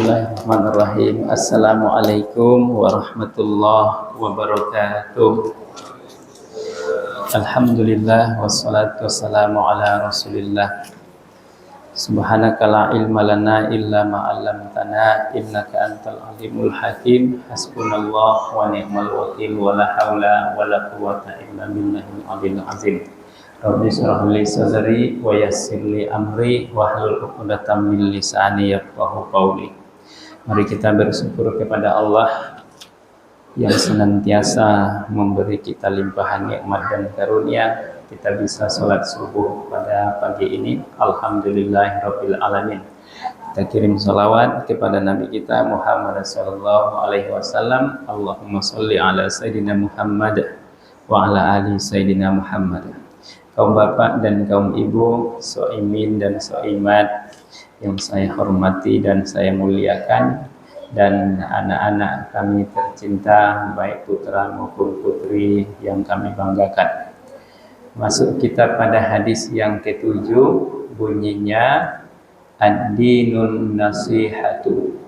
Bismillahirrahmanirrahim. Assalamualaikum warahmatullahi wabarakatuh. Alhamdulillah wassalatu wassalamu ala Rasulillah. Subhanaka la ilma lana illa ma 'allamtana innaka antal alimul hakim. Hasbunallah wa ni'mal wakil wa la haula wa la quwwata illa billahil aliyil azim. Rabbi shrah li sadri wa yassir li amri wahlul 'uqdatam min lisani yafqahu qawli. Mari kita bersyukur kepada Allah yang senantiasa memberi kita limpahan nikmat dan karunia. Kita bisa sholat subuh pada pagi ini. Alhamdulillahirabbil alamin. Kita kirim salawat kepada Nabi kita Muhammad sallallahu alaihi wasallam. Allahumma sholli ala sayyidina Muhammad wa ala ali sayyidina Muhammad. Kaum bapak dan kaum ibu, soimin dan soimat yang saya hormati dan saya muliakan, dan anak-anak kami tercinta baik putra maupun putri yang kami banggakan. Masuk kita pada hadis yang ke-7, bunyinya ad-dinun nasihatu.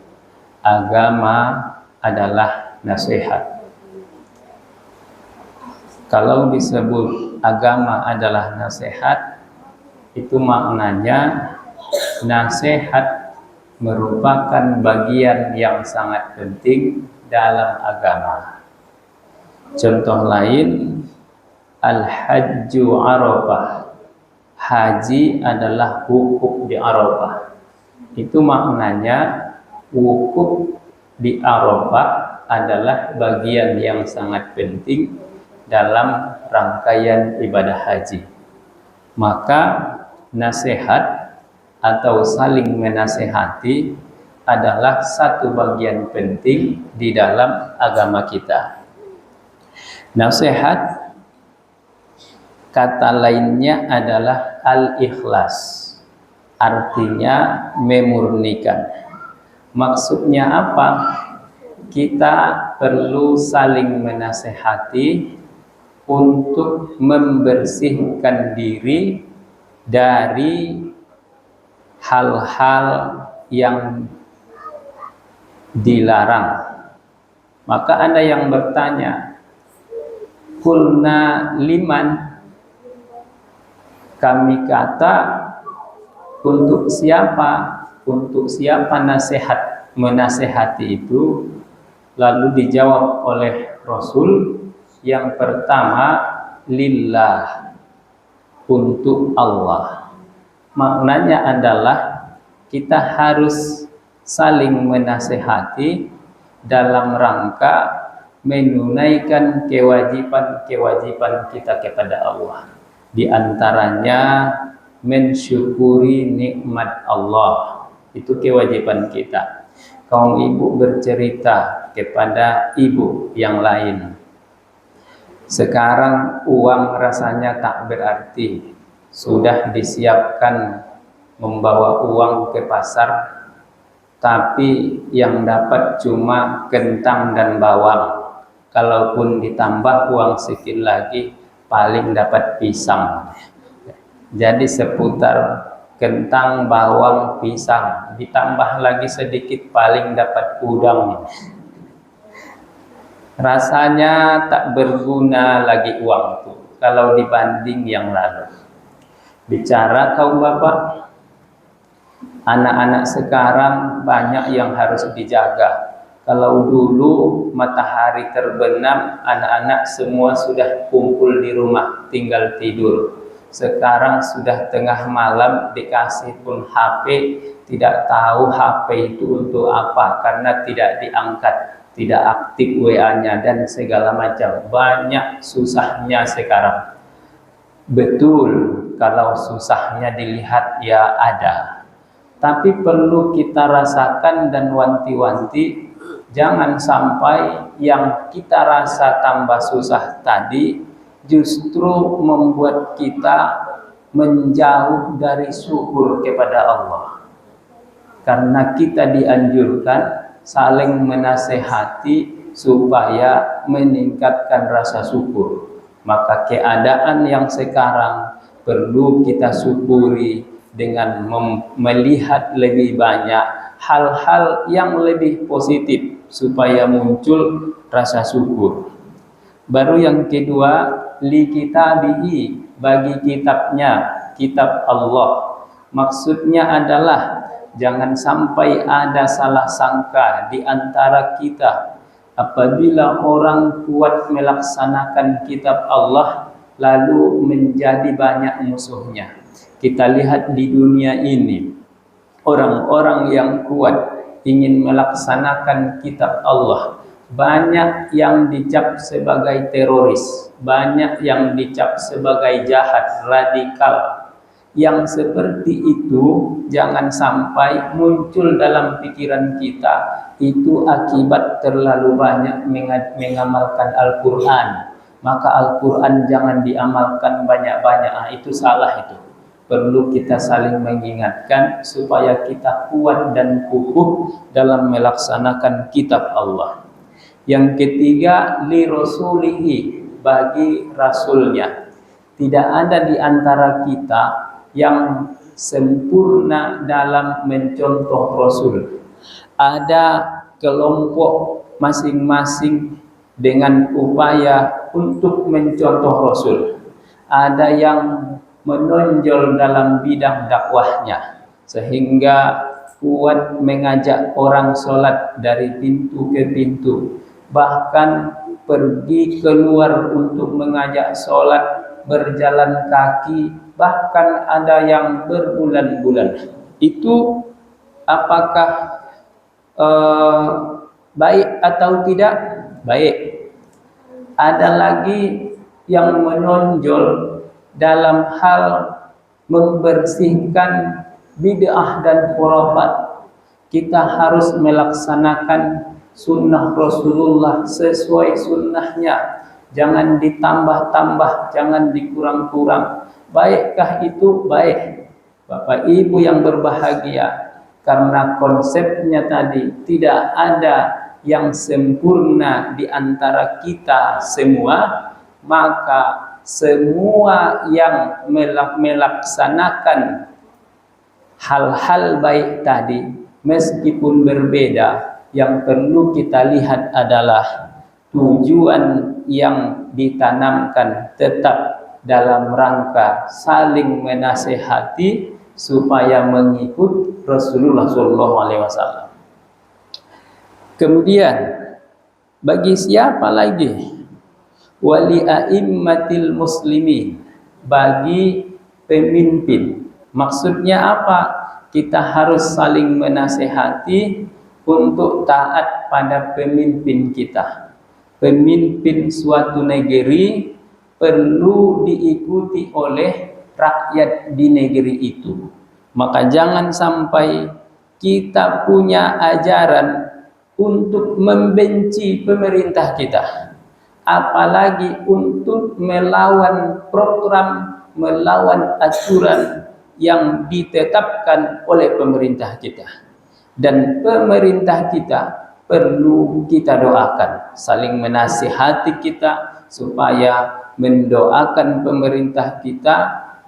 Agama adalah nasihat. Kalau disebut agama adalah nasihat, itu maknanya nasihat merupakan bagian yang sangat penting dalam agama. Contoh lain, al-hajju arafah. Haji adalah wukuf di Arafah. Itu maknanya wukuf di Arafah adalah bagian yang sangat penting dalam rangkaian ibadah haji. Maka nasihat atau saling menasehati adalah satu bagian penting di dalam agama kita. Nasihat kata lainnya adalah al-ikhlas, artinya memurnikan. Maksudnya apa? Kita perlu saling menasehati untuk membersihkan diri dari hal-hal yang dilarang. Maka ada yang bertanya, kulna liman, kami kata untuk siapa? Untuk siapa nasihat menasehati itu? Lalu dijawab oleh Rasul, yang pertama lillah, untuk Allah. Maknanya adalah kita harus saling menasehati dalam rangka menunaikan kewajiban-kewajiban kita kepada Allah. Di antaranya mensyukuri nikmat Allah. Itu kewajiban kita. Kaum ibu bercerita kepada ibu yang lain, sekarang uang rasanya tak berarti. Sudah disiapkan membawa uang ke pasar, tapi yang dapat cuma kentang dan bawang. Kalaupun ditambah uang sedikit lagi, paling dapat pisang. Jadi seputar kentang, bawang, pisang, ditambah lagi sedikit, paling dapat udang. Rasanya tak berguna lagi uang itu kalau dibanding yang lalu. Bicara kaum bapak, anak-anak sekarang banyak yang harus dijaga. Kalau dulu matahari terbenam, anak-anak semua sudah kumpul di rumah, tinggal tidur. Sekarang sudah tengah malam, dikasih pun HP, tidak tahu HP itu untuk apa, karena tidak diangkat, tidak aktif WA-nya dan segala macam. Banyak susahnya sekarang. Betul, kalau susahnya dilihat ya ada. Tapi perlu kita rasakan dan wanti-wanti, jangan sampai yang kita rasa tambah susah tadi justru membuat kita menjauh dari syukur kepada Allah. Karena kita dianjurkan saling menasehati supaya meningkatkan rasa syukur. Maka keadaan yang sekarang perlu kita syukuri dengan melihat lebih banyak hal-hal yang lebih positif supaya muncul rasa syukur. Baru yang kedua, li kitabihi, bagi kitabnya, kitab Allah. Maksudnya adalah jangan sampai ada salah sangka di antara kita apabila orang kuat melaksanakan kitab Allah lalu menjadi banyak musuhnya. Kita lihat di dunia ini, orang-orang yang kuat ingin melaksanakan kitab Allah, banyak yang dicap sebagai teroris, banyak yang dicap sebagai jahat, radikal. Yang seperti itu jangan sampai muncul dalam pikiran kita. Itu akibat terlalu banyak mengamalkan Al-Quran. Maka Al-Quran jangan diamalkan banyak-banyak. Itu salah itu. Perlu kita saling mengingatkan supaya kita kuat dan kukuh dalam melaksanakan kitab Allah. Yang ketiga, li rasulihi, bagi rasulnya. Tidak ada di antara kita yang sempurna dalam mencontoh Rasul. Ada kelompok masing-masing dengan upaya untuk mencontoh Rasul. Ada yang menonjol dalam bidang dakwahnya sehingga kuat mengajak orang sholat dari pintu ke pintu, bahkan pergi keluar untuk mengajak sholat, berjalan kaki, bahkan ada yang berbulan-bulan. Itu apakah baik atau tidak? Baik. Ada lagi yang menonjol dalam hal membersihkan bid'ah dan khurafat. Kita harus melaksanakan sunnah Rasulullah sesuai sunnahnya. Jangan ditambah-tambah, jangan dikurang-kurang. Baikkah itu? Baik. Bapak Ibu yang berbahagia, karena konsepnya tadi tidak ada yang sempurna di antara kita semua, maka semua yang melaksanakan hal-hal baik tadi meskipun berbeda, yang perlu kita lihat adalah tujuan yang ditanamkan tetap dalam rangka saling menasehati supaya mengikut Rasulullah SAW. Kemudian bagi siapa lagi? Wali a'immatil muslimin, bagi pemimpin. Maksudnya apa? Kita harus saling menasehati untuk taat pada pemimpin kita. Pemimpin suatu negeri perlu diikuti oleh rakyat di negeri itu. Maka jangan sampai kita punya ajaran untuk membenci pemerintah kita, apalagi untuk melawan program, melawan aturan yang ditetapkan oleh pemerintah kita. Dan pemerintah kita perlu kita doakan, saling menasihati kita supaya mendoakan pemerintah kita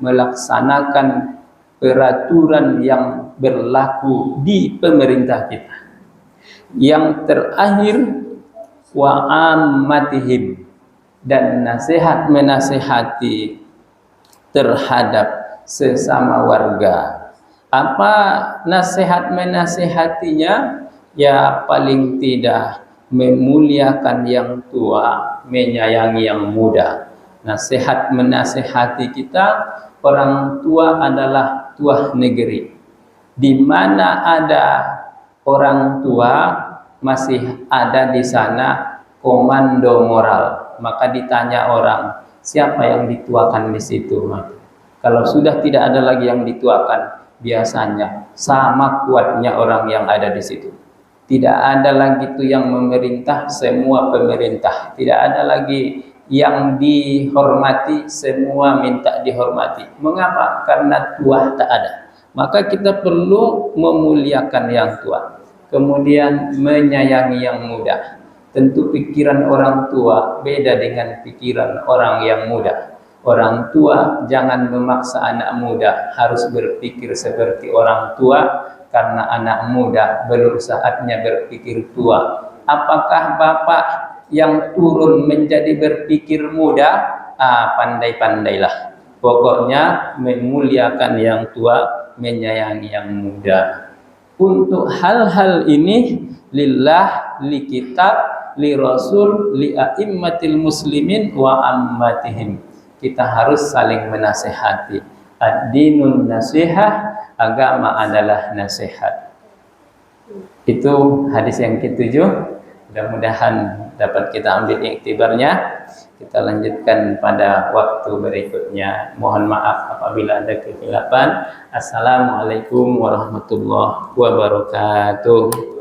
melaksanakan peraturan yang berlaku di pemerintah kita. Yang terakhir, wa ammatihim, dan nasihat menasihati terhadap sesama warga. Apa nasihat menasihatinya? Ya paling tidak memuliakan yang tua, menyayangi yang muda. Nasihat menasihati kita, orang tua adalah tuah negeri. Di mana ada orang tua, masih ada di sana komando moral. Maka ditanya orang, siapa yang dituakan di situ? Kalau sudah tidak ada lagi yang dituakan, biasanya sama kuatnya orang yang ada di situ. Tidak ada lagi itu yang memerintah, semua pemerintah. Tidak ada lagi yang dihormati, semua minta dihormati. Mengapa? Karena tua tak ada. Maka kita perlu memuliakan yang tua, kemudian menyayangi yang muda. Tentu pikiran orang tua beda dengan pikiran orang yang muda. Orang tua jangan memaksa anak muda harus berpikir seperti orang tua, karena anak muda belum saatnya berpikir tua. Apakah bapak yang turun menjadi berpikir muda? Pandai-pandailah. Pokoknya memuliakan yang tua, menyayangi yang muda. Untuk hal-hal ini lillah, li kitab, li rasul, li a'immatil muslimin wa ammatihim. Kita harus saling menasehati. Ad-dinun nasihah, agama adalah nasihat. Itu hadis yang ketujuh. Mudah-mudahan dapat kita ambil iktibarnya. Kita lanjutkan pada waktu berikutnya. Mohon maaf apabila ada kekeliruan. Assalamualaikum warahmatullahi wabarakatuh.